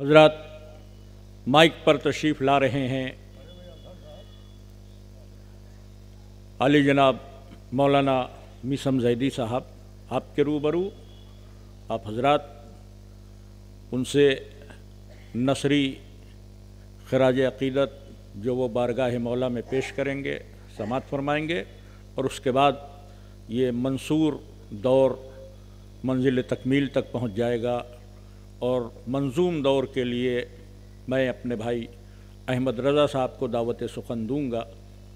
हज़रात mic पर तशरीफ़ ला रहे हैं आली जनाब मौलाना मीसम जैदी साहब। आपके रूबरू आप हज़रात उनसे नसरी खराज अक़ीदत जो वो बारगाह मौला में पेश करेंगे, समात फरमाएंगे और उसके बाद ये मंसूर दौर मंजिल तकमील तक पहुँच जाएगा। और मंजूम दौर के लिए मैं अपने भाई अहमद रज़ा साहब को दावत सुखन दूँगा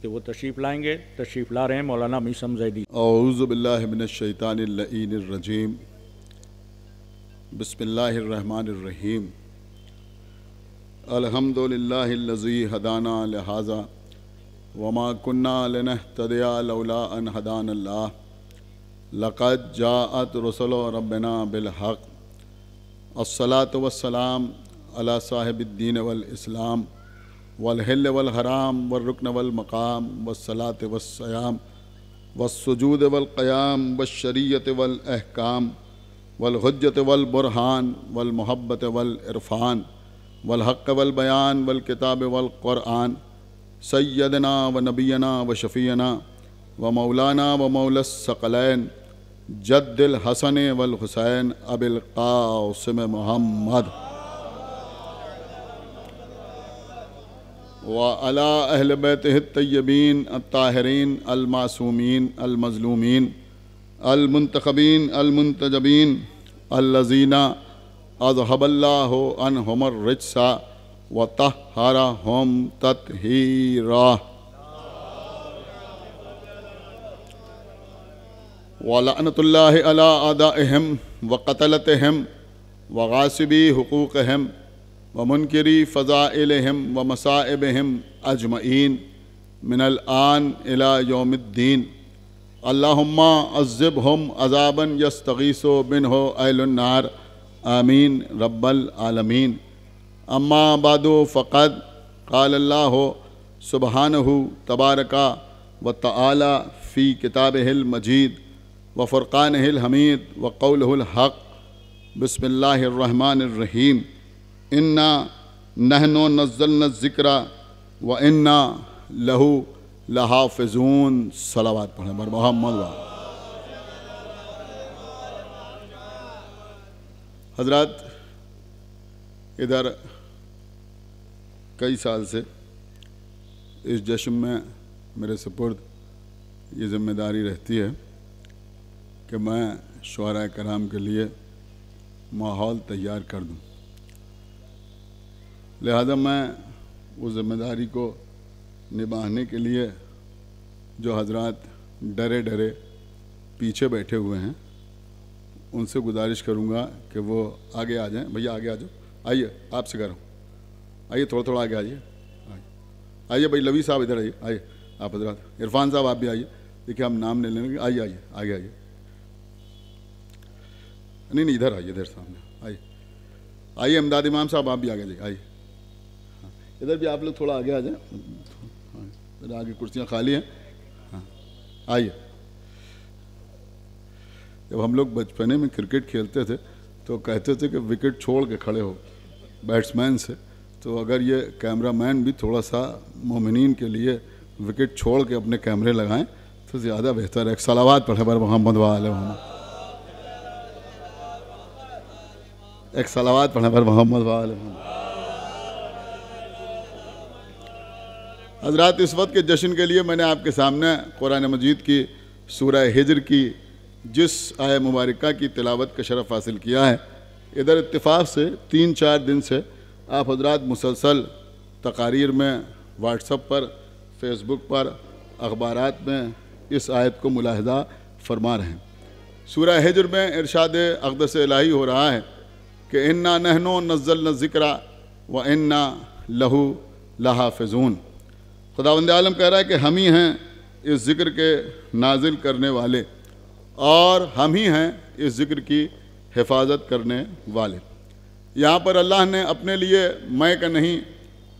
कि वो तशरीफ़ लाएंगे। तशरीफ़ ला रहे हैं मौलाना मीसम जैदी। औज़ु बिल्लाहि मिनश शैतानिर लईनिर रजीम। बिस्मिल्लाहिर रहमानिर रहीम। अल्हम्दुलिल्लाहिल्लज़ी हदाना लिहाज़ा वमा कुन्ना लिनहतदिया लौला अन हदानल्लाह लक़द जाअत रुसुलु रब्बिना बिल हक़। अस्सलातु वस्सलाम अला साहिबिद्दीन वल इस्लाम वल हिल्ल वल हराम वल रुकन वल मकाम वस्सलात वस्सयाम वस्सुजूद वल क़याम वश्शरीयत वल अहकाम वल हुज्जत वल बुरहान वल मुहब्बत वल इरफ़ान वल हक़्क़ वल बयान वल किताब वल क़ुरआन सय्यदना व नबीना व शफ़ीना व मौलाना व मौलस सकलैन जद्दिल हसन वल हुसैन अबिल क़ासिम मुहम्मद व अला अहल बैतिहि तय्यबीन अत्ताहिरीन अल मासूमीन अल मज़लूमीन अल मुंतखबीन अल मुंतजबीन अल्लज़ीना अज़हबल्लाहु अन्हुमुर रिज्सा व तह्हरहुम तत्हीरा। व लअनतुल्लाहि अला आदाइहिम व क़तलतिहिम व गासिबी हुकूक़िहिम व मुनकिरी फ़ज़ाइलिहिम व मसाइबिहिम अजमईन मिनल आन इला यौमिद्दीन। अल्लाहुम्मा अज़्ज़िबहुम अज़ाबन यस्तगीसु बिन्हु अहलुन नार आमीन रब्बल आलमीन। अम्मा बादु फ़क़द क़ालल्लाहु सुब्हानहु तबारका व तआला फ़ी किताबिहिल मजीद व फ़ुरक़ानिहिल हमीद व क़ौलुहुल हक़। बिस्मिल्लाहिर रहमानिर रहीम। इन्ना नहनु नज़्ज़लना ज़िक्रा व इन्ना लहू लहाफ़िज़ून। सलावत पढ़ें बर मोहम्मद। हज़रात, इधर कई साल से इस जश्न में मेरे सुपुर्द ये ज़िम्मेदारी रहती है कि मैं शुअरा कराम के लिए माहौल तैयार कर दूं। लिहाजा मैं उस ज़िम्मेदारी को निभाने के लिए जो हज़रात डरे डरे पीछे बैठे हुए हैं उनसे गुजारिश करूंगा कि वो आगे आ जाएं। भैया आगे आ जाओ, आइए, आपसे कह रहा हूँ, आइए थोड़ा थोड़ा आगे आइए। आइए भाई लवी साहब इधर आइए, आइए आप हज़रात, इरफान साहब आप भी आइए। देखिए हम नाम ले लेंगे, आइए आइए आगे आइए। नहीं इधर आइए, इधर सामने आइए। आइए इमदाद इमाम साहब आप भी आगे जाइए, आइए। हाँ, इधर भी आप लोग थोड़ा आगे आ जाएं। हाँ, इधर आगे कुर्सियाँ खाली हैं। हाँ आइए। जब हम लोग बचपने में क्रिकेट खेलते थे तो कहते थे कि विकेट छोड़ के खड़े हो बैट्समैन से। तो अगर ये कैमरामैन भी थोड़ा सा मोमिनीन के लिए विकेट छोड़ के अपने कैमरे लगाएं तो ज़्यादा बेहतर है। एक सलावत पढ़े बर मोहम्मद वाले मोहम्मद। एक सलावत पढ़े बर मोहम्मद वाले मोहम्मद। हज़रात, इस वक्त के जश्न के लिए मैंने आपके सामने कुरान मजीद की सूरह हिज्र की जिस आय मुबारका की तिलावत का शरफ़ हासिल किया है, इधर इत्तिफ़ाक़ से 3-4 दिन से आप हज़रात मुसलसल तकारीर में, व्हाट्सएप पर, फेसबुक पर, अखबारात में इस आयत को मुलाहज़ा फरमा रहे हैं। सूरह हिज्र में इरशाद अक़दस इलाही हो रहा है कि इन्ना नहनु नज़्ज़लना ज़िक्रा व इन्ना लहू लहाफ़िज़ून। खुदावंद आलम कह रहा है कि हम ही हैं इस ज़िक्र के नाजिल करने वाले और हम ही हैं इस ज़िक्र की हिफाजत करने वाले। यहाँ पर अल्लाह ने अपने लिए मैं का नहीं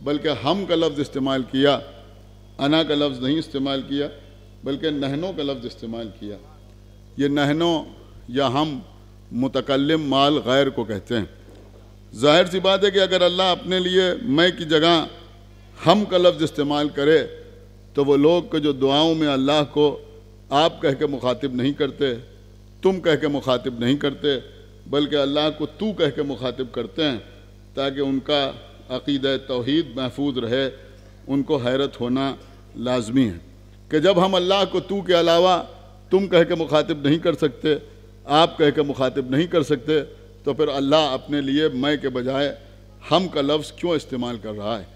बल्कि हम का लफ्ज़ इस्तेमाल किया, अना का लफ्ज़ नहीं इस्तेमाल किया, बल्कि नहनों का लफ्ज़ इस्तेमाल किया। ये नहनों या हम मुतकल्लिम माल गैर को कहते हैं। जाहिर सी बात है कि अगर अल्लाह अपने लिए मैं की जगह हम का लफ्ज़ इस्तेमाल करे तो वो लोग के जो दुआओं में अल्लाह को आप कह के मुखातिब नहीं करते, तुम कह के मुखातिब नहीं करते, बल्कि अल्लाह को तू कह के मुखातिब करते हैं ताकि उनका अक़ीदा तौहीद महफूज रहे, उनको हैरत होना लाजमी है कि जब हम अल्लाह को तू के अलावा तुम कह के मुखातिब नहीं कर सकते, आप कह के मुखातिब नहीं कर सकते, तो फिर अल्लाह अपने लिए मैं के बजाय हम का लफ्ज़ क्यों इस्तेमाल कर रहा है।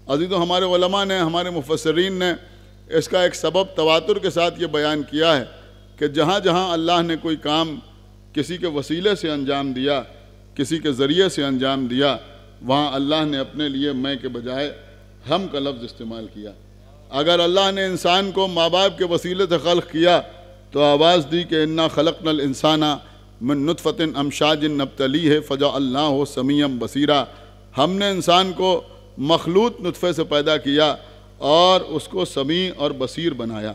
अज़ीज़ों, हमारे उलमा ने, हमारे मुफस्सरीन ने इसका एक सबब तवातुर के साथ ये बयान किया है कि जहाँ जहाँ अल्लाह ने कोई काम किसी के वसीले से अंजाम दिया, किसी के ज़रिए से अंजाम दिया, वहाँ अल्लाह ने अपने लिए मैं के बजाय हम का लफ्ज़ इस्तेमाल किया। अगर अल्लाह ने इंसान को माँ बाप के वसीले से खल्क़ किया तो आवाज़ दी कि इन्ना खलक़नल इंसाना मिन नुतफ़तिन अमशाजिन नब्तलीह फ़जअलनाहु समीअम बसीरा। हमने इंसान को मखलूत नुतफ़े से पैदा किया और उसको समी और बसीर बनाया।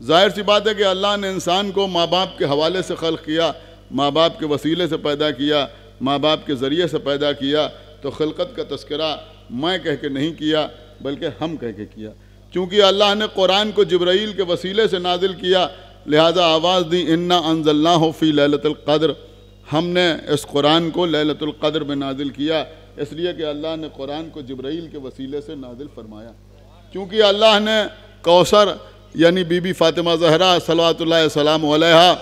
ज़ाहिर सी बात है कि अल्लाह ने इंसान को माँ बाप के हवाले से खल्क़ किया, माँ बाप के वसीले से पैदा किया, माँ बाप के ज़रिए से पैदा किया, तो खिलकत का तस्करा मैं कह के नहीं किया बल्कि हम कह के किया। चूँकि अल्लाह ने कुरान को जिब्राईल के वसीले से नाजिल किया, लिहाजा आवाज़ दी इन्ना अंज़लनाहु फ़ी लैलतुल क़द्र, हमने इस कुरान को लैलतुल क़द्र में नाजिल किया, इसलिए कि अल्लाह ने कुरान को जिब्राईल के वसीले से नाजिल फरमाया। क्योंकि अल्लाह ने कौसर यानी बीबी फ़ातिमा ज़हरा सल्लल्लाहु सलाम अलैहा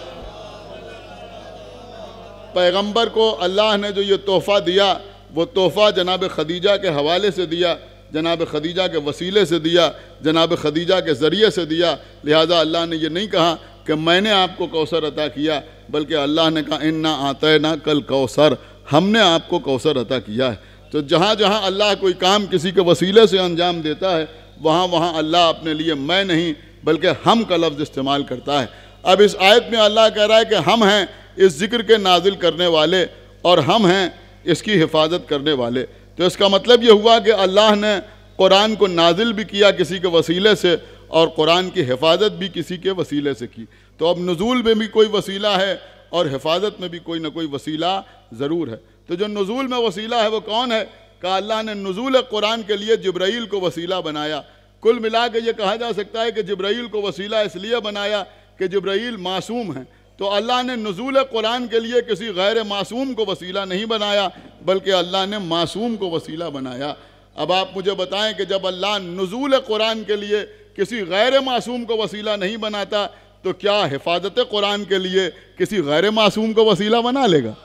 पैगंबर को अल्लाह ने जो ये तोहफ़ा दिया वो तोहफ़ा जनाब खदीजा के हवाले से दिया, जनाब खदीजा के वसीले से दिया, जनाब खदीजा के ज़रिए से दिया। लिहाजा अल्लाह ने ये नहीं कहा कि मैंने आपको कौसर अता किया, बल्कि अल्लाह ने कहा इन्ना आतैना कल कौसर, हमने आपको कौसर अता किया है। तो जहाँ जहाँ अल्लाह कोई काम किसी के वसीले से अंजाम देता है वहाँ वहाँ अल्लाह अपने लिए मैं नहीं बल्कि हम का लफ्ज़ इस्तेमाल करता है। अब इस आयत में अल्लाह कह रहा है कि हम हैं इस ज़िक्र के नाजिल करने वाले और हम हैं इसकी हिफाजत करने वाले। तो इसका मतलब ये हुआ कि अल्लाह ने कुरान को नाजिल भी किया किसी के वसीले से और कुरान की हिफाजत भी किसी के वसीले से की। तो अब नुज़ूल में भी कोई वसीला है और हिफाजत में भी कोई ना कोई वसीला ज़रूर है। तो जो नुज़ूल में वसीला है वो कौन है? कि अल्लाह ने नुज़ूल कुरान के लिए जिब्राईल को वसीला बनाया। कुल मिला के ये कहा जा सकता है कि जिब्राईल को वसीला इसलिए बनाया कि जिब्राईल मासूम हैं। तो अल्लाह ने नुज़ूल कुरान के लिए किसी गैर मासूम को वसीला नहीं बनाया बल्कि अल्लाह ने मासूम को वसीला बनाया। अब आप मुझे बताएं कि जब अल्लाह नुज़ूल कुरान के लिए किसी गैर मासूम को वसीला नहीं बनाता तो क्या हिफाजत कुरान के लिए किसी गैर मासूम को वसीला बना लेगा?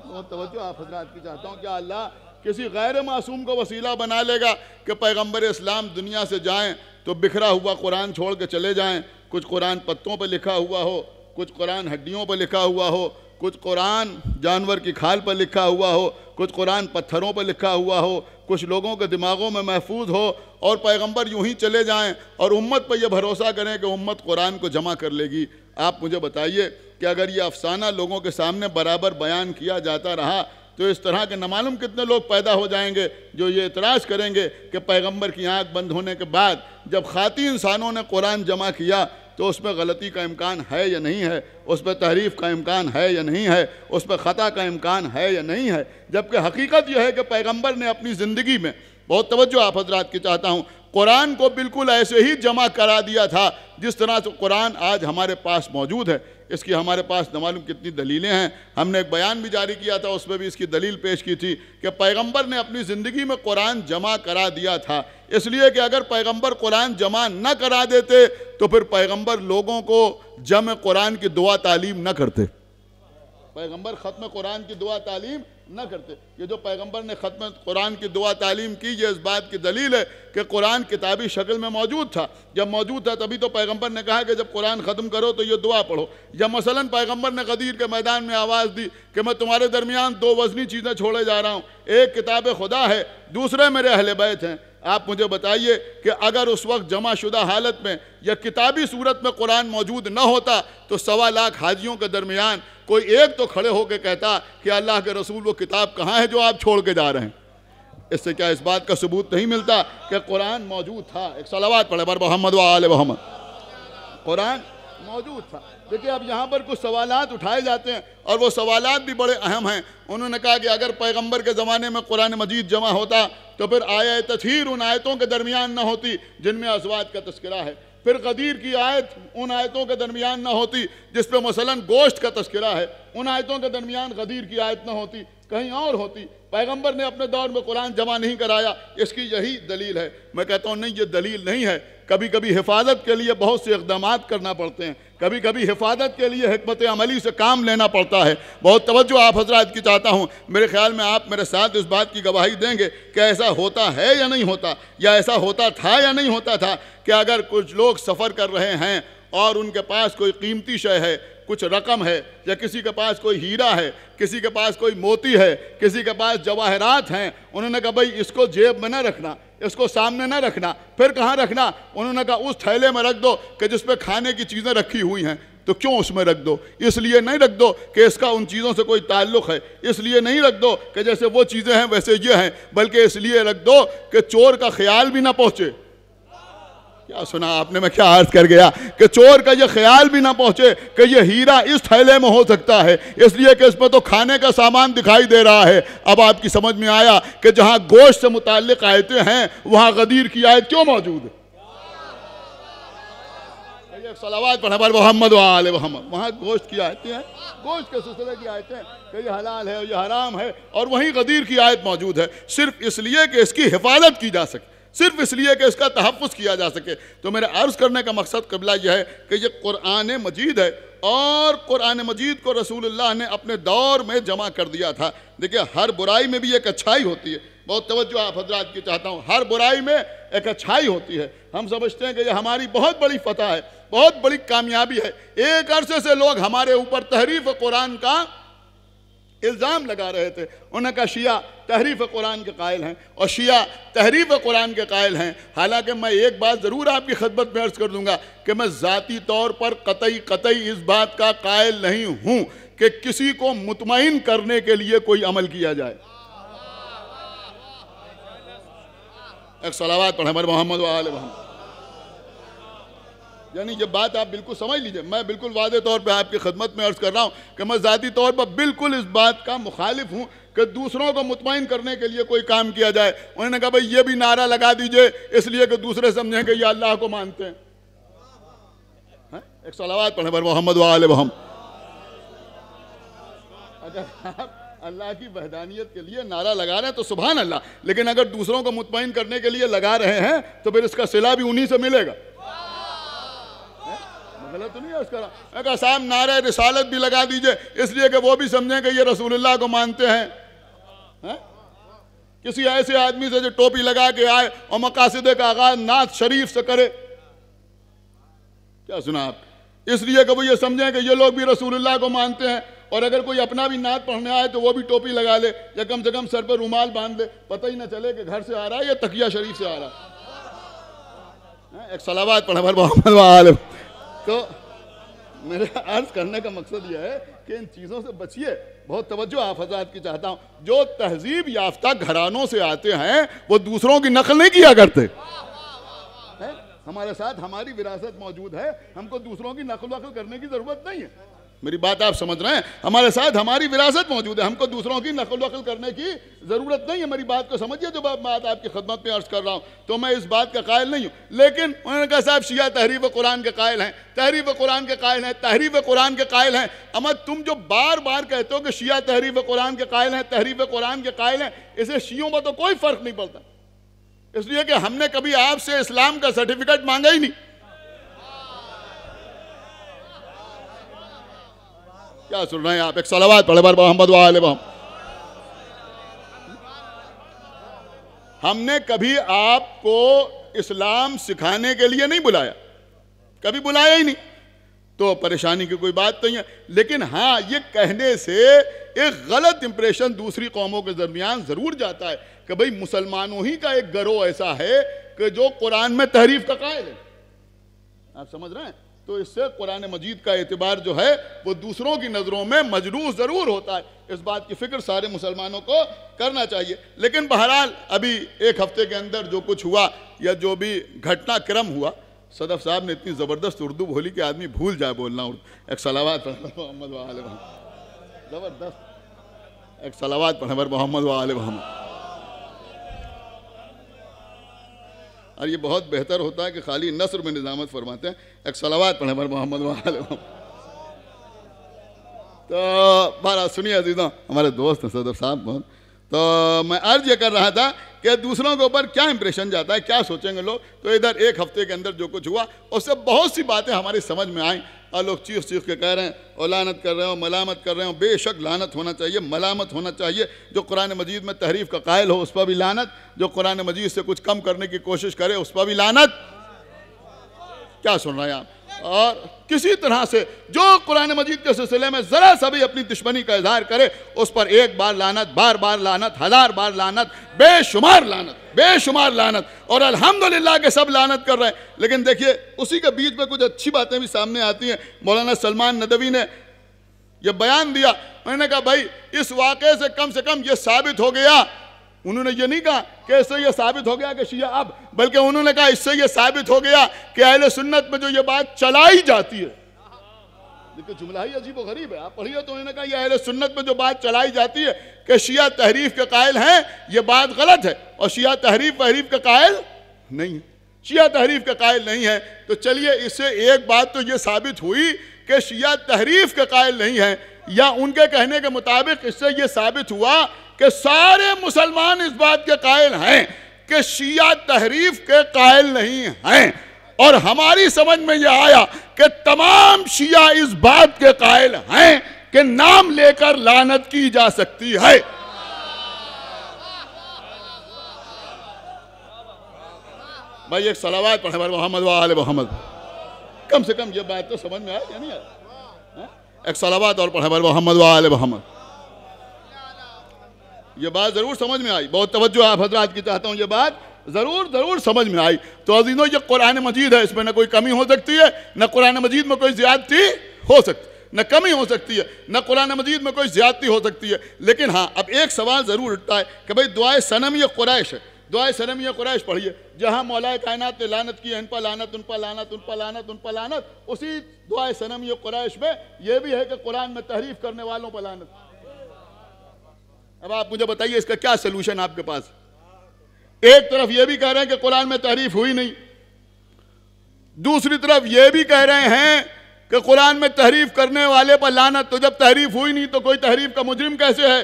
बहुत तवज्जो आप हज़रात की चाहता हूँ। क्या अल्लाह किसी गैर मासूम को वसीला बना लेगा कि पैगम्बर इस्लाम दुनिया से जाएं तो बिखरा हुआ कुरान छोड़ के चले जाएं? कुछ कुरान पत्तों पर लिखा हुआ हो, कुछ कुरान हड्डियों पर लिखा हुआ हो, कुछ कुरान जानवर की खाल पर लिखा हुआ हो, कुछ कुरान पत्थरों पर लिखा हुआ हो, कुछ लोगों के दिमागों में महफूज हो और पैगंबर यूं ही चले जाएं और उम्मत पर यह भरोसा करें कि उम्मत कुरान को जमा कर लेगी। आप मुझे बताइए कि अगर ये अफसाना लोगों के सामने बराबर बयान किया जाता रहा तो इस तरह के न मालूम कितने लोग पैदा हो जाएंगे जो ये इतराज़ करेंगे कि पैगंबर की आँख बंद होने के बाद जब खाती इंसानों ने कुरान जमा किया तो उसमें गलती का इम्कान है या नहीं है, उस पर तहरीफ का इम्कान है या नहीं है, उस पर ख़ता का इम्कान है या नहीं है। जबकि हकीकत यह है कि पैगंबर ने अपनी ज़िंदगी में, बहुत तवज्जो आप हज़रात की चाहता हूँ, कुरान को बिल्कुल ऐसे ही जमा करा दिया था जिस तरह से कुरान आज हमारे पास मौजूद है। इसकी हमारे पास न मालूम कितनी दलीलें हैं। हमने एक बयान भी जारी किया था, उसमें भी इसकी दलील पेश की थी कि पैगंबर ने अपनी ज़िंदगी में कुरान जमा करा दिया था। इसलिए कि अगर पैगंबर कुरान जमा न करा देते तो फिर पैगंबर लोगों को जम कुरान की दुआ तालीम न करते, पैगंबर ख़त्म कुरान की दुआ तालीम न करते। ये जो पैगंबर ने ख़त्म कुरान की दुआ तालीम की, ये इस बात की दलील है कि कुरान किताबी शक्ल में मौजूद था। जब मौजूद था तभी तो पैगंबर ने कहा कि जब कुरान ख़त्म करो तो ये दुआ पढ़ो। जब मसलन पैगंबर ने गदीर के मैदान में आवाज़ दी कि मैं तुम्हारे दरमियान दो वज़नी चीज़ें छोड़े जा रहा हूँ, एक किताब खुदा है, दूसरे मेरे अहले बैत हैं। आप मुझे बताइए कि अगर उस वक्त जमाशुदा हालत में या किताबी सूरत में कुरान मौजूद न होता तो 1.25 लाख हाजियों के दरमियान कोई एक तो खड़े होकर कहता कि अल्लाह के रसूल वो किताब कहाँ है जो आप छोड़ के जा रहे हैं। इससे क्या इस बात का सबूत नहीं मिलता कि कुरान मौजूद था? एक सलावत पढ़े बर मोहम्मद व आले मोहम्मद। कुरान मौजूद था। देखिए अब यहाँ पर कुछ सवालात उठाए जाते हैं और वो सवालात भी बड़े अहम हैं। उन्होंने कहा कि अगर पैगंबर के ज़माने में कुरान मजीद जमा होता तो फिर आयत तत्हीर उन आयतों के दरमियान न होती जिनमें अज़वाज का तस्करा है, फिर गदीर की आयत उन आयतों के दरमियान न होती जिस पे मसलन गोश्त का तस्करा है, उन आयतों के दरमियान गदीर की आयत न होती, कहीं और होती। पैगंबर ने अपने दौर में कुरान जमा नहीं कराया, इसकी यही दलील है। मैं कहता हूँ नहीं, ये दलील नहीं है। कभी कभी हिफाजत के लिए बहुत से इक़दामात करना पड़ते हैं, कभी कभी हिफाजत के लिए हिकमत अमली से काम लेना पड़ता है। बहुत तवज्जो आप हज़रात की चाहता हूँ। मेरे ख्याल में आप मेरे साथ इस बात की गवाही देंगे कि ऐसा होता है या नहीं होता, या ऐसा होता था या नहीं होता था कि अगर कुछ लोग सफ़र कर रहे हैं और उनके पास कोई कीमती शय है, कुछ रकम है, या किसी के पास कोई हीरा है, किसी के पास कोई मोती है, किसी के पास जवाहरात हैं, उन्होंने कहा भाई इसको जेब में न रखना, इसको सामने न रखना, फिर कहाँ रखना? उन्होंने कहा उस थैले में रख दो कि जिस पे खाने की चीज़ें रखी हुई हैं। तो क्यों उसमें रख दो? इसलिए नहीं रख दो कि इसका उन चीज़ों से कोई ताल्लुक़ है, इसलिए नहीं रख दो कि जैसे वो चीज़ें हैं वैसे ये हैं, बल्कि इसलिए रख दो कि चोर का ख्याल भी ना पहुँचे। क्या सुना आपने? मैं क्या अर्ज कर गया कि चोर का ये ख्याल भी ना पहुंचे कि ये हीरा इस थैले में हो सकता है, इसलिए कि इसमें तो खाने का सामान दिखाई दे रहा है। अब आपकी समझ में आया कि जहां गोश्त से मुताल्लिक आयतें हैं वहां गदीर की आयत क्यों मौजूद है? सलावत पढ़ा पर मोहम्मद व आले मोहम्मद, वहाँ गोश्त की आयतें हैं, गोश्त के सिलसिले की आयतें कि ये हलाल है, ये हराम है, और वहीं गदीर की आयत मौजूद है, सिर्फ इसलिए कि इसकी हिफाजत की जा सके, सिर्फ इसलिए कि इसका तहफ़्फ़ुज़ किया जा सके। तो मेरे अर्ज़ करने का मकसद क़िबला यह है कि ये कुरान मजीद है और कुरान मजीद को रसूलुल्लाह ने अपने दौर में जमा कर दिया था। देखिए हर बुराई में भी एक अच्छाई होती है। बहुत तवज्जो आप हज़रात की चाहता हूँ। हर बुराई में एक अच्छाई होती है। हम समझते हैं कि ये हमारी बहुत बड़ी फ़तह है, बहुत बड़ी कामयाबी है। एक अरसे से लोग हमारे ऊपर तहरीफ़ कुरान का इल्ज़ाम लगा रहे थे। उन्होंने कहा शिया तहरीफ़ कुरान के कायल हैं और शिया तहरीफ़ कुरान के कायल हैं। हालांकि मैं एक बात ज़रूर आपकी खिदमत में अर्ज़ कर दूंगा कि मैं ज़ाती तौर पर कतई इस बात का कायल नहीं हूँ कि किसी को मुतमईन करने के लिए कोई अमल किया जाए। एक सलावत पढ़े हमारे मोहम्मद व आले मोहम्मद। यानी ये बात आप बिल्कुल समझ लीजिए। मैं बिल्कुल वादे तौर पे आपकी खिदमत में अर्ज़ कर रहा हूँ कि मैं ज़ाती तौर पर बिल्कुल इस बात का मुखालिफ हूँ कि दूसरों को मुतमईन करने के लिए कोई काम किया जाए। उन्होंने कहा भाई ये भी नारा लगा दीजिए इसलिए कि दूसरे समझें कि ये अल्लाह को मानते हैं। एक सलावत पढ़े पर मोहम्मद व आले मोहम्मद। अगर आप अल्लाह की वहदानियत के लिए नारा लगा रहे हैं तो सुभान अल्लाह, लेकिन अगर दूसरों को मुतमईन करने के लिए लगा रहे हैं तो फिर इसका सिला भी उन्हीं से मिलेगा। गलत तो नहीं है उसका? अगर साहब नारे रिसालत भी लगा दीजिए इसलिए कि वो भी समझें कि ये रसूलुल्लाह को मानते हैं। किसी ऐसे आदमी से जो टोपी लगा के आए और मकासिदे का आगाज नात शरीफ से करे, क्या सुना आप? इसलिए कि वो ये समझें कि ये लोग भी रसूलुल्लाह को मानते हैं। और अगर कोई अपना भी नात पढ़ने आए तो वो भी टोपी लगा ले या कम से कम सर पर रुमाल बांध ले, पता ही ना चले कि घर से आ रहा है या तकिया शरीफ से आ रहा है। एक सलावत पढ़े पर मोहम्मद व आले। तो मेरे अर्ज़ करने का मकसद यह है कि इन चीज़ों से बचिए। बहुत तवज्जो आप हज़रात की चाहता हूँ। जो तहजीब याफ्ता घरानों से आते हैं वो दूसरों की नकल नहीं किया करते है? हमारे साथ हमारी विरासत मौजूद है, हमको दूसरों की नकल वकल करने की ज़रूरत नहीं है। मेरी बात आप समझ रहे हैं? हमारे साथ हमारी विरासत मौजूद है, हमको दूसरों की नकल वकल करने की ज़रूरत नहीं है। मेरी बात को समझिए जो बात आपकी खिदमत में अर्ज़ कर रहा हूँ। तो मैं इस बात का कायल नहीं हूँ। लेकिन उन्होंने कहा साहब शिया तहरीफ़ कुरान के कायल हैं, तहरीफ़ कुरान के कायल हैं, तहरीफ़ कुरान के कायल हैं। अमर तुम जो बार बार कहते हो कि शिया तहरीफ़ कुरान के कायल हैं, तहरीफ़ कुरान के कायल हैं, इसे शियों में तो कोई फ़र्क नहीं पड़ता, इसलिए कि हमने कभी आपसे इस्लाम का सर्टिफिकेट मांगा ही नहीं। क्या सुन रहे हैं आप? एक सलावत पढ़े पर मोहम्मद व आले मोहम्मद। हमने कभी आपको इस्लाम सिखाने के लिए नहीं बुलाया, कभी बुलाया ही नहीं, तो परेशानी की कोई बात नहीं है। लेकिन हाँ, ये कहने से एक गलत इंप्रेशन दूसरी कौमों के दरमियान ज़रूर जाता है कि भाई मुसलमानों ही का एक गिरोह ऐसा है कि जो कुरान में तहरीफ का कायल है। आप समझ रहे हैं? तो इससे कुरान मजीद का एतबार जो है वो दूसरों की नज़रों में मजरूह ज़रूर होता है। इस बात की फ़िक्र सारे मुसलमानों को करना चाहिए। लेकिन बहरहाल अभी एक हफ्ते के अंदर जो कुछ हुआ या जो भी घटनाक्रम हुआ सदफ साहब ने इतनी ज़बरदस्त उर्दू बोली कि आदमी भूल जाए बोलना उर्दू। एक सलावात पढ़ मोहम्मद व आले मोहम्मद, ज़बरदस्त एक सलावात पढ़ मोहम्मद व आले मोहम्मद। और ये बहुत बेहतर होता है कि खाली नस्र में निज़ामत फरमाते हैं, एक सलावात पढ़े मोहम्मद व आले मोहम्मद। तो बारह सुनिए अजीज़ों, हमारे दोस्त हैं सदफ साहब बहुत। तो मैं अर्ज ये कर रहा था कि दूसरों के ऊपर क्या इंप्रेशन जाता है, क्या सोचेंगे लोग। तो इधर एक हफ्ते के अंदर जो कुछ हुआ उससे बहुत सी बातें हमारी समझ में आई और लोग चीख चीख के कह रहे हैं और लानत कर रहे हो, मलामत कर रहे हो। बेशक लानत होना चाहिए, मलामत होना चाहिए। जो कुरान मजीद में तहरीफ का कायल हो उस पर भी लानत, जो कुरान मजीद से कुछ कम करने की कोशिश करे उस पर भी लानत। क्या सुन रहे हैं आप? और किसी तरह से जो कुरान मजीद के सिलसिले में ज़रा सा भी अपनी दुश्मनी का इजहार करे उस पर एक बार लानत, बार बार लानत, हजार बार लानत, बेशुमार लानत, बेशुमार लानत। और अल्हम्दुलिल्लाह के सब लानत कर रहे हैं। लेकिन देखिए उसी के बीच में कुछ अच्छी बातें भी सामने आती हैं। मौलाना सलमान नदवी ने यह बयान दिया, मैंने कहा भाई इस वाक़े से कम ये साबित हो गया। उन्होंने ये नहीं कहा कि इससे ये साबित हो गया कि शिया अब, बल्कि उन्होंने कहा इससे ये साबित हो गया कि अहले सुन्नत में जो ये बात चलाई जाती है, देखिए जुमला ही अजीब व गरीब है, आप पढ़िए। तो उन्होंने कहा ये अहले सुन्नत में जो बात चलाई जाती है कि शिया तहरीफ के कायल हैं, ये बात गलत है और शिया तहरीफ वहरीफ के कायल नहीं है, शिया तहरीफ के कायल नहीं है। तो चलिए इससे एक बात तो ये साबित हुई कि शिया तहरीफ के कायल नहीं है, या उनके कहने के मुताबिक इससे ये साबित हुआ कि सारे मुसलमान इस बात के कायल हैं कि शिया तहरीफ के कायल नहीं हैं। और हमारी समझ में यह आया कि तमाम शिया इस बात के कायल हैं कि नाम लेकर लानत की जा सकती है। भाई एक सलावात पढ़े मोहम्मद व आले मोहम्मद, कम से कम ये बात तो समझ में आए या नहीं आए? एक सलावात और पढ़े मोहम्मद व आले मोहम्मद। ये बात ज़रूर समझ में आई, बहुत तवज्जो आप हजरात की चाहता हूँ, ये बात ज़रूर समझ में आई। तो अज़ीज़ों ये कुरान मजीद है, इसमें न कोई कमी हो सकती है, न कुरान मजीद में कोई ज़्यादती हो सकती, न कमी हो सकती है, न कुरान मजीद में कोई ज़्यादती हो सकती है। लेकिन हाँ, अब एक सवाल ज़रूर उठता है कि भाई दुआए सनम ये कुरैश है, दुआए सनम ये कुरैश पढ़िए, जहाँ मौलाए कायनात ने लानत की, इन पर लानत, उन पर लानत, उन पर लानत, उन पर लानत। उसी दुआए सनम ये कुरैश में यह भी है कि कुरान में तहरीफ करने वालों पर लानत। अब आप मुझे बताइए इसका क्या सलूशन आपके पास? एक तरफ यह भी कह रहे हैं कि कुरान में तहरीफ हुई नहीं, दूसरी तरफ यह भी कह रहे हैं कि कुरान में तहरीफ करने वाले पर लानत। तो जब तहरीफ हुई नहीं तो कोई तहरीफ का मुजरिम कैसे है?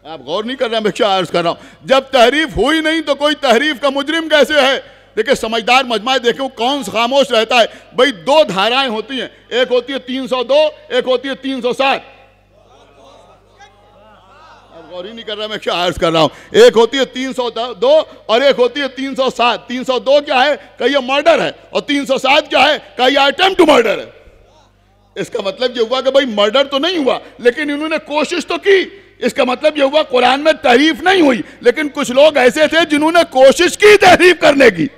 आप गौर नहीं कर रहे हैं, मैं क्या अर्ज कर रहा हूं। जब तहरीफ हुई नहीं तो कोई तहरीफ का मुजरिम कैसे है? देखिए समझदार मजमा देखो कौन खामोश रहता है। भाई दो धाराएं होती हैं, एक होती है 302, एक होती है 307। और ही नहीं कर रहा, मैं क्या अर्ज कर रहा हूं। एक होती है 302 और एक होती है 307। 302 क्या है? कहीं ये मर्डर है, और 307 क्या है? कहीं अटेम्प्ट टू मर्डर है। इसका मतलब ये हुआ कि भाई मर्डर तो नहीं हुआ लेकिन इन्होंने कोशिश तो की। इसका मतलब ये हुआ कुरान में तहरीफ नहीं हुई, लेकिन कुछ लोग ऐसे थे जिन्होंने कोशिश की तहरीफ करने की,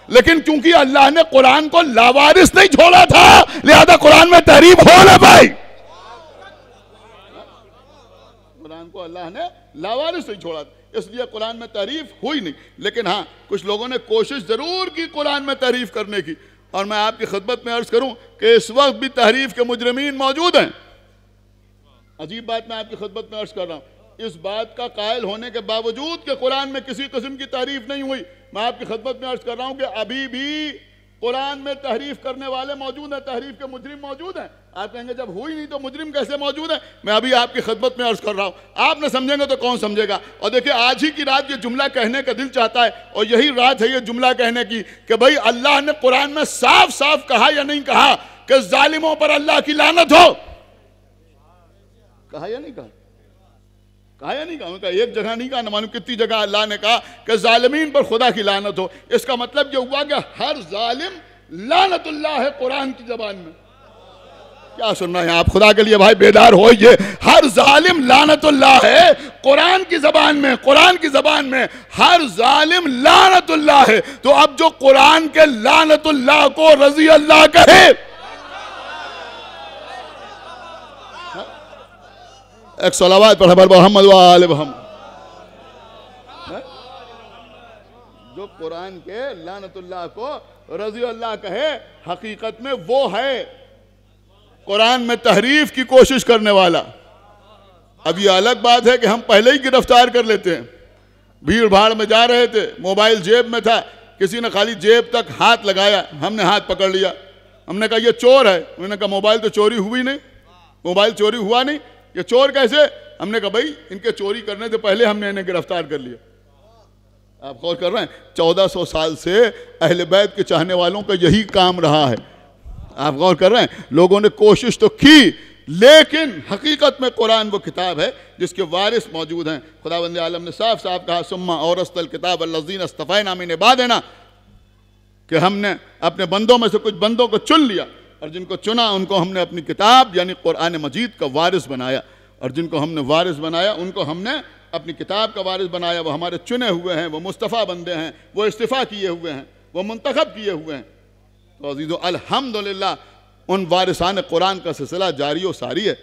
लेकिन क्योंकि अल्लाह ने कुरान को लावारिस नहीं छोड़ा था लिहाजा कुरान में तहरीफ हो ना पाई। कुरान को अल्लाह ने लावारिस नहीं छोड़ा, इसलिए कुरान में तहरीफ हुई नहीं। लेकिन हाँ, कुछ लोगों ने कोशिश जरूर की कुरान में तहरीफ करने की। और मैं आपकी खिदमत में अर्ज करूं कि इस वक्त भी तहरीफ के मुजरिमीन मौजूद हैं। अजीब बात मैं आपकी खिदमत में अर्ज कर रहा हूं, इस बात का कायल होने के बावजूद कि कुरान में किसी किस्म की तहरीफ नहीं हुई, मैं आपकी खिदमत में अर्ज कर रहा हूं कि अभी भी कुरान में तहरीफ करने वाले मौजूद हैं, तहरीफ के मुजरिम मौजूद हैं। आप कहेंगे जब हुई नहीं तो मुजरिम कैसे मौजूद है? मैं अभी आपकी खिदमत में अर्ज कर रहा हूं, आप न समझेंगे तो कौन समझेगा। और देखिए आज ही की रात ये जुमला कहने का दिल चाहता है, और यही रात है ये जुमला कहने की कि भाई अल्लाह ने कुरान में साफ साफ कहा या नहीं कहा कि जालिमों पर अल्लाह की लानत हो? कहा या नहीं कहा? कहा या नहीं कहा? उनका एक जगह नहीं कहा, न मालूम कितनी जगह अल्लाह ने कहा कि जालिमीन पर खुदा की लानत हो। इसका मतलब ये हुआ कि हर जालिम लानतुल्लाह है कुरान की जबान में। क्या सुनना है आप? खुदा के लिए भाई बेदार हो, ये हर जालिम लानतुल्लाह है कुरान की जबान में, कुरान की जबान में हर जालिम लानतुल्लाह है। तो अब जो कुरान के लानतुल्लाह को रजी अल्लाह कहे, एक सलावात पढ़ मोहम्मद व आले मोहम्मद। जो कुरान के लानतुल्लाह को रजी अल्लाह कहे, हकीकत में वो है कुरान में तहरीफ की कोशिश करने वाला। अब ये अलग बात है कि हम पहले ही गिरफ्तार कर लेते हैं। भीड़ भाड़ में जा रहे थे, मोबाइल जेब में था, किसी ने खाली जेब तक हाथ लगाया, हमने हाथ पकड़ लिया, हमने कहा ये चोर है। उन्होंने कहा मोबाइल तो चोरी हुई नहीं, मोबाइल चोरी हुआ नहीं, ये चोर कैसे? हमने कहा भाई इनके चोरी करने से पहले हमने इन्हें गिरफ्तार कर लिया। आप गौर कर रहे हैं, 1400 साल से अहले बैत के चाहने वालों का यही काम रहा है। आप गौर कर रहे हैं, लोगों ने कोशिश तो की, लेकिन हकीकत में कुरान वो किताब है जिसके वारिस मौजूद हैं। खुदावंद आलम ने साफ साफ कहा, सुम्मा औरस्तल किताब अल्लज़ीन इस्तफ़ैना मिन इबादिना, कि हमने अपने बंदों में से कुछ बंदों को चुन लिया और जिनको चुना उनको हमने अपनी किताब यानी कुरान मजीद का वारिस बनाया, और जिनको हमने वारिस बनाया उनको हमने अपनी किताब का वारिस बनाया। वो हमारे चुने हुए हैं, वो मुस्तफ़ा बंदे हैं, वो इस्तिफ़ा किए हुए हैं, वो मुंतखब किए हुए हैं। तो अज़ीज़ों, अल्हम्दुलिल्लाह उन वारिसान कुरान का सिलसिला जारी व सारी है,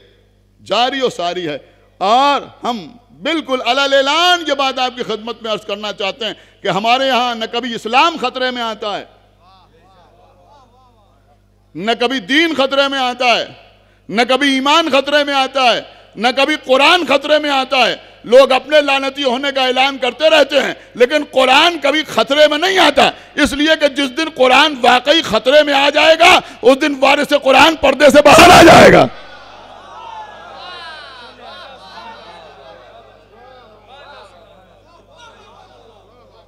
जारी व सारी है। और हम बिल्कुल अलल ऐलान ये बात आपकी खिदमत में अर्ज़ करना चाहते हैं कि हमारे यहाँ न कभी इस्लाम खतरे में आता है, न कभी दीन खतरे में आता है, न कभी ईमान खतरे में आता है, न कभी कुरान खतरे में आता है। लोग अपने लानती होने का ऐलान करते रहते हैं, लेकिन कुरान कभी खतरे में नहीं आता, इसलिए कि जिस दिन कुरान वाकई खतरे में आ जाएगा उस दिन वारिस कुरान पर्दे से बाहर आ जाएगा।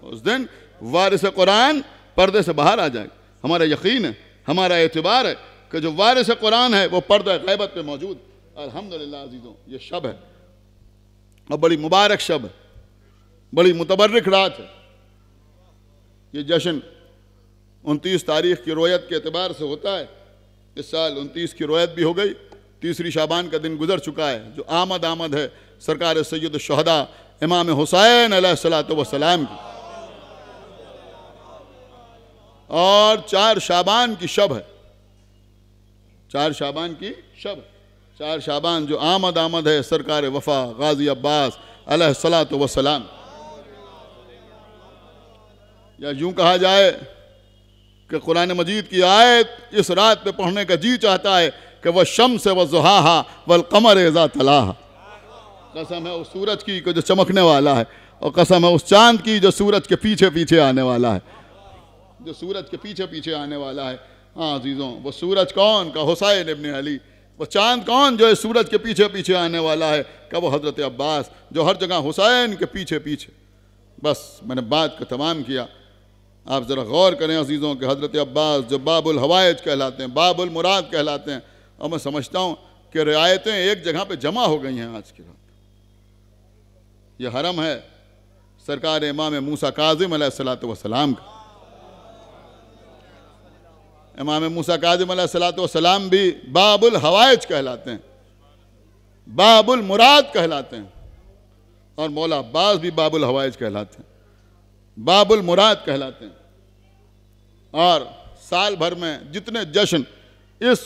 उस दिन वारिस कुरान पर्दे से बाहर आ जाएगा। हमारा यकीन है, हमारा एतबार है कि जो वारिस कुरान है वो पर्दा गैबत पे मौजूद। अल्हम्दुलिल्लाह अज़ीज़ों, ये शब है और बड़ी मुबारक शब है, बड़ी मुतबर्रिक रात है। ये जश्न 29 तारीख की रोयत के एतबार से होता है। इस साल 29 की रोयत भी हो गई, तीसरी शाबान का दिन गुजर चुका है, जो आमद है सरकार सैयद शुहदा इमाम हुसैन अलैहिस्सलातु वस्सलाम की, और 4 शाबान की शब है, 4 शाबान की शब है। 4 शाबान जो आमद है सरकार वफा गाजी अब्बास अलैहिस्सलातु वस्सलाम, या यूं कहा जाए कि कुरान मजीद की आयत इस रात पे पढ़ने का जी चाहता है कि वह शम्स व ज़ुहाहा वल क़मर इज़ा तलाहा, कसम है उस सूरज की जो चमकने वाला है, और कसम है उस चांद की जो सूरज के पीछे पीछे आने वाला है, जो सूरज के पीछे पीछे आने वाला है। हाँ अजीज़ों, वो सूरज कौन? का हुसैन इब्न अली। वो चांद कौन? जो है सूरज के पीछे पीछे आने वाला है, का वो हज़रत अब्बास, जो हर जगह हुसैन के पीछे पीछे। बस मैंने बात को तमाम किया। आप ज़रा गौर करें अजीज़ों कि हज़रत अब्बास जो बाबुल हवाइज कहलाते हैं, बाबुल मुराद कहलाते हैं, और मैं समझता हूँ कि रियायतें एक जगह पे जमा हो गई हैं आज की रात। ये हरम है सरकार इमाम मूसा काज़िम अलैहिस्सलातु वस्सलाम का। इमाम मूसा काज़िम अलैहिस्सलातु वस्सलाम भी बाबुल हवाइज कहलाते हैं, बाबुल मुराद कहलाते हैं, और मौला अब्बास भी बाबुल हवाइज कहलाते हैं, बाबुल मुराद कहलाते हैं। और साल भर में जितने जश्न इस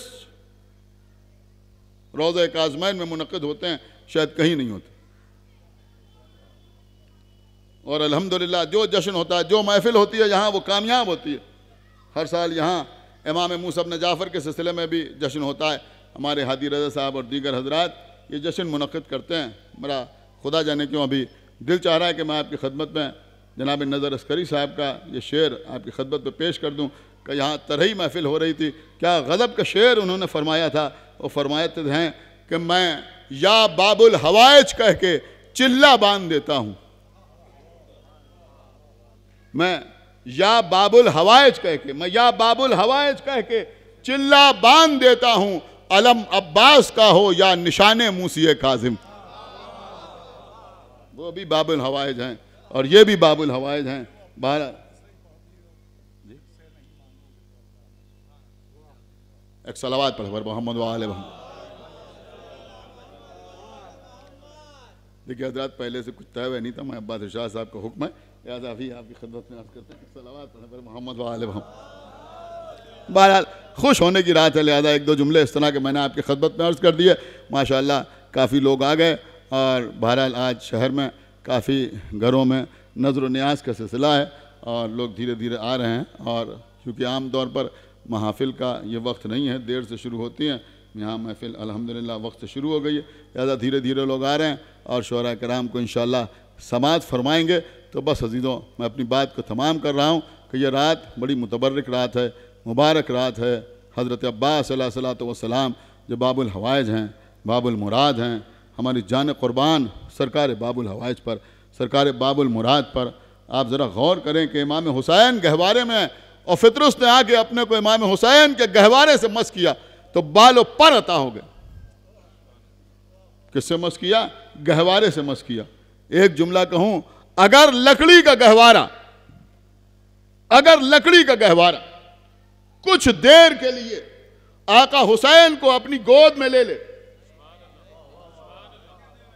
रोज़े काज़मैन में मुनक़िद होते हैं शायद कहीं नहीं होते। और अल्हम्दुलिल्लाह जो जश्न होता है, जो महफिल होती है यहाँ, वो कामयाब होती है। हर साल यहाँ इमाम मूसा इब्न जाफ़र के सिलसिले में भी जश्न होता है। हमारे हादी रज़ा साहब और दीगर हजरात ये जश्न मुनक़िद करते हैं। मेरा खुदा जाने क्यों अभी दिल चाह रहा है कि मैं आपकी खिदमत में जनाब नज़र अस्करी साहब का ये शेर आपकी खिदमत में पेश कर दूँ कि यहाँ तरही महफिल हो रही थी, क्या गज़ब का शेर उन्होंने फरमाया था। वो फरमाते हैं कि मैं या बाबुल हवाइज कह के चिल्ला बांध देता हूँ, मैं या बाबुल हवाइज कह के, मैं या बाबुल हवाइज कह के चिल्ला बांध देता हूँ, अलम अब्बास का हो या निशाने मूसी काज़िम। वो भी बाबुल हवाइज हैं और ये भी बाबुल हवाइज हैं। बारह एक सलावात पढ़ पर मोहम्मद वाले मोहम्मद। देखिए हजरात, पहले से कुछ तय हुआ नहीं था, मैं अब्बास इरशाद साहब का हुक्म है, लिहाजा अभी आपकी खिदमत में अर्ज़ करते हैं सलावात पढ़ पर मोहम्मद वाले मोहम्मद। बहरहाल खुश होने की रात है, लिहाजा एक दो जुमले इस तरह के मैंने आपकी खिदमत में अर्ज़ कर दिए। माशाअल्लाह काफ़ी लोग आ गए और बहरहाल आज शहर में काफ़ी घरों में नज़र व नियाज़ का सिलसिला है और लोग धीरे धीरे आ रहे हैं। और क्योंकि आम तौर पर महफिल का ये वक्त नहीं है, देर से शुरू होती हैं, यहाँ महफिल अल्हम्दुलिल्लाह वक्त से शुरू हो गई है, ज़्यादा धीरे धीरे लोग आ रहे हैं और शुअरा कराम को इंशाअल्लाह समाअत फरमाएंगे। तो बस अजीज़ों, मैं अपनी बात को तमाम कर रहा हूँ कि यह रात बड़ी मुतबर्रिक रात है, मुबारक रात है। हज़रत अब्बास अलैहिस्सलाम जो बाबुल हवाइज हैं, बाबुल मुराद हैं, हमारी जान कुर्बान सरकार बाबुल हवाइज पर, सरकार बाबुल मुराद पर आप ज़रा गौर करें कि इमाम हुसैन गहवारे में, और फितरुस ने आके अपने को इमाम हुसैन के गहवारे से मस किया तो बालो पर अता हो गए। किससे मस किया? गहवारे से मस किया। एक जुमला कहूं, अगर लकड़ी का गहवारा, अगर लकड़ी का गहवारा कुछ देर के लिए आका हुसैन को अपनी गोद में ले ले,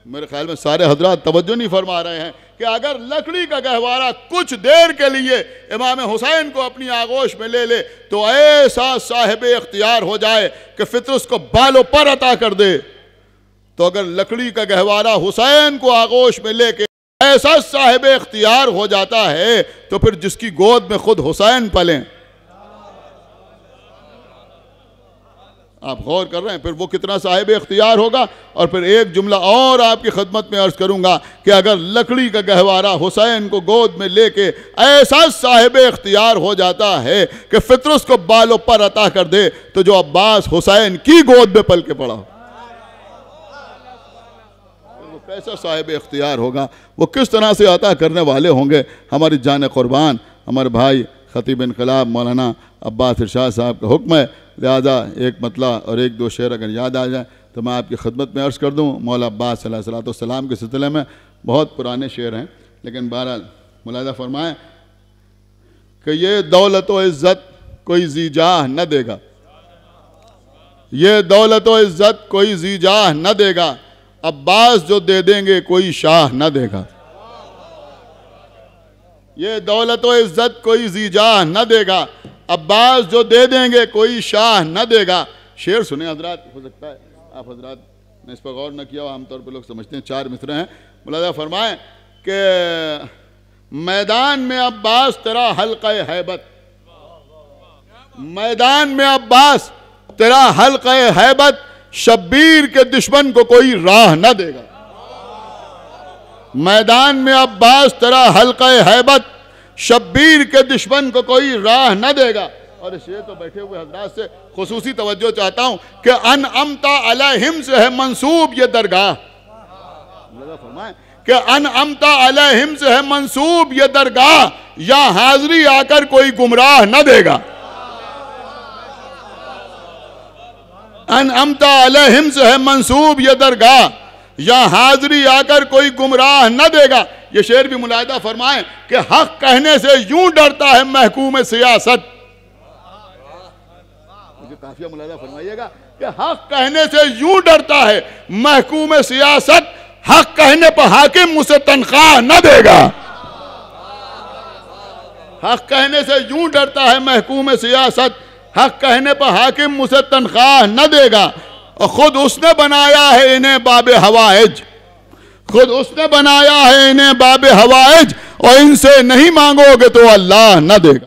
मेरे ख्याल में सारे हजरात तवज्जो नहीं फरमा रहे हैं कि अगर लकड़ी का गहवारा कुछ देर के लिए इमाम हुसैन को अपनी आगोश में ले ले तो ऐसा साहिब इख्तियार हो जाए कि फितरुस को बालो पर अता कर दे। तो अगर लकड़ी का गहवारा हुसैन को आगोश में लेके ऐसा साहिब इख्तियार हो जाता है तो फिर जिसकी गोद में खुद हुसैन पलें, आप गौर कर रहे हैं, फिर वो कितना साहिब इख्तियार होगा। और फिर एक जुमला और आपकी खिदमत में अर्ज करूंगा कि अगर लकड़ी का गहवारा हुसैन को गोद में लेके ऐसा साहिब इख्तियार हो जाता है कि फितरुस को बालों पर अता कर दे तो जो अब्बास हुसैन की गोद में पल के पड़ा हो, वो कैसा साहिब इख्तियार होगा, वो किस तरह से अता करने वाले होंगे। हमारी जान कुर्बान हमारे भाई खतीब इनकलाब मौलाना अब्बास इरशाद साहब का हुक्म है, लिहाजा एक मतला और एक दो शेर अगर याद आ जाए तो मैं आपकी खिदमत में अर्ज़ कर दूँ। मौला अब्बास अलैहिस्सलाम के सिलसिले में बहुत पुराने शेर हैं, लेकिन बहरहाल मुलाहिज़ा फरमाएँ कि ये दौलत व इज़्ज़त कोई ज़ीजाह न देगा, ये दौलत व इज़्ज़त कोई ज़ीजाह न देगा, अब्बास जो दे देंगे कोई शाह न देगा। ये दौलत व इज़्ज़त कोई ज़ीजाह न देगा, अब्बास जो दे देंगे कोई शाह न देगा। शेर सुने हजरात, हो सकता है आप हजरात ने इस पर गौर न किया, आमतौर पर लोग समझते हैं चार मिसरे हैं। मुलाहिज़ा फरमाएं कि मैदान में अब्बास तेरा हल्क़े हैबत, मैदान में अब्बास तेरा हल्क़े हैबत, शब्बीर के दुश्मन को कोई राह न देगा। मैदान में अब्बास तेरा हल्क़े हैबत, शब्बीर के दुश्मन को कोई राह न देगा। और इस तो बैठे हुए हजरात से खुसूसी तवज्जो चाहता हूं कि अन अमता अलैहिम से है मंसूब ये दरगाह, फरमाएं कि अन अमता अलैहिम से है मंसूब ये दरगाह, या हाजिरी आकर कोई गुमराह न देगा। अन अमता अलैहिम से है मंसूब ये दरगाह, या हाजिरी आकर कोई गुमराह न देगा। ये शेर भी मुलाहिदा फरमाएं कि हक कहने से यूं डरता है महकूम सियासत, मुझे काफिया मुलाहिदा फरमाइएगा कि हक कहने से यूं डरता है महकूम सियासत, हक कहने पर हाकिम मुझसे तनख्वाह न देगा। हक कहने से यूं डरता है महकूम सियासत, हक कहने पर हाकिम मुझसे तनख्वाह न देगा। और खुद उसने बनाया है इन्हें बाबे हवाइज, खुद उसने बनाया है इन्हें बाबे हवाइज, और इनसे नहीं मांगोगे तो अल्लाह न देगा।